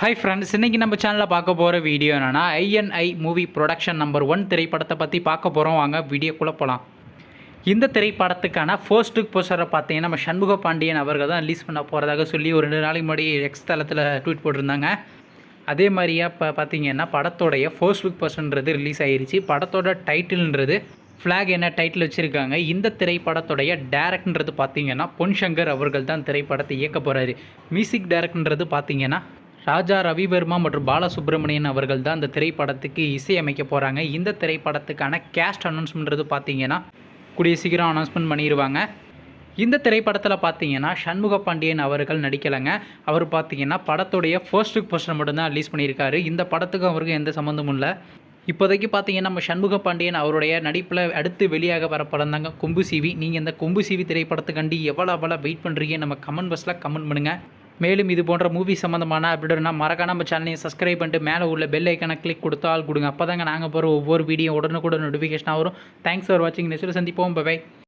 Hi friends, இன்றைக்கி நம்ம சேனலில் பார்க்க போகிற வீடியோ என்னென்னா ஐஎன்ஐ மூவி ப்ரொடக்ஷன் நம்பர் 1 திரைப்படத்தை பற்றி பார்க்க போகிறோம். வாங்க வீடியோக்குள்ளே போகலாம். இந்த திரைப்படத்துக்கான ஃபர்ஸ்ட் லுக் போஸ்டரை பார்த்தீங்கன்னா நம்ம சண்முக பாண்டியன் அவர்கள் தான் ரிலீஸ் பண்ண போகிறதாக சொல்லி ஒரு 2 நாளைக்கு முன்னாடி எக்ஸ் தளத்தில் ட்வீட் போட்டிருந்தாங்க. அதே மாதிரியா இப்போ பார்த்தீங்கன்னா படத்தோடைய ஃபர்ஸ்ட் லுக் போஸ்டர்ன்றது ரிலீஸ் ஆகிருச்சு. படத்தோட டைட்டில்ன்றது ஃப்ளாக் என்ன டைட்டில் வச்சுருக்காங்க. இந்த திரைப்படத்துடைய டேரக்டர்ன்றது பார்த்தீங்கன்னா பொன் சங்கர் அவர்கள் தான் திரைப்படத்தை இயக்க போகிறாரு. மியூசிக் டேரக்டர்ன்றது பார்த்தீங்கன்னா ராஜா ரவிவர்மா மற்றும் பாலசுப்ரமணியன் அவர்கள் தான் இந்த திரைப்படத்துக்கு இசையமைக்க போகிறாங்க. இந்த திரைப்படத்துக்கான கேஸ்ட் அனௌன்ஸ்மெண்ட்றது பார்த்தீங்கன்னா கூடிய சீக்கிரம் அனௌன்ஸ்மெண்ட் பண்ணிடுவாங்க. இந்த திரைப்படத்தில் பார்த்தீங்கன்னா சண்முக பாண்டியன் அவர்கள் நடிக்கலைங்க. அவர் பார்த்தீங்கன்னா படத்துடைய ஃபர்ஸ்ட் லுக் போஸ்டர் மட்டும்தான் ரிலீஸ் பண்ணியிருக்காரு. இந்த படத்துக்கு அவருக்கு எந்த சம்மந்தமும் இல்லை. இப்போதைக்கு பார்த்தீங்கன்னா நம்ம சண்முக பாண்டியன் அவருடைய நடிப்பில் அடுத்து வெளியாக வர படம் தாங்க கொம்பு சிவி. நீங்கள் இந்த கொம்பு சிவி திரைப்படத்துக்காண்டி எவ்வளோ வெயிட் பண்ணுறீங்க நம்ம கமெண்ட் பாக்ஸில் கமெண்ட் பண்ணுங்கள். மேலும் இது போன்ற மூவி சம்மந்தமான அப்டேட்னா மறக்காம நம்ம சேனலை சப்ஸ்கிரைப் பண்ணிட்டு மேலே உள்ள பெல் ஐக்கானை கிளிக் கொடுத்து ஆள் கொடுங்க. அப்போ தாங்க நாங்கள் போகிற ஒவ்வொரு வீடியோ உடனுக்குடன் நோட்டிஃபிகேஷனாக வரும். தேங்க்ஸ் ஃபார் வாட்சிங். நெக்ஸ்ட் சந்திப்போம். பை.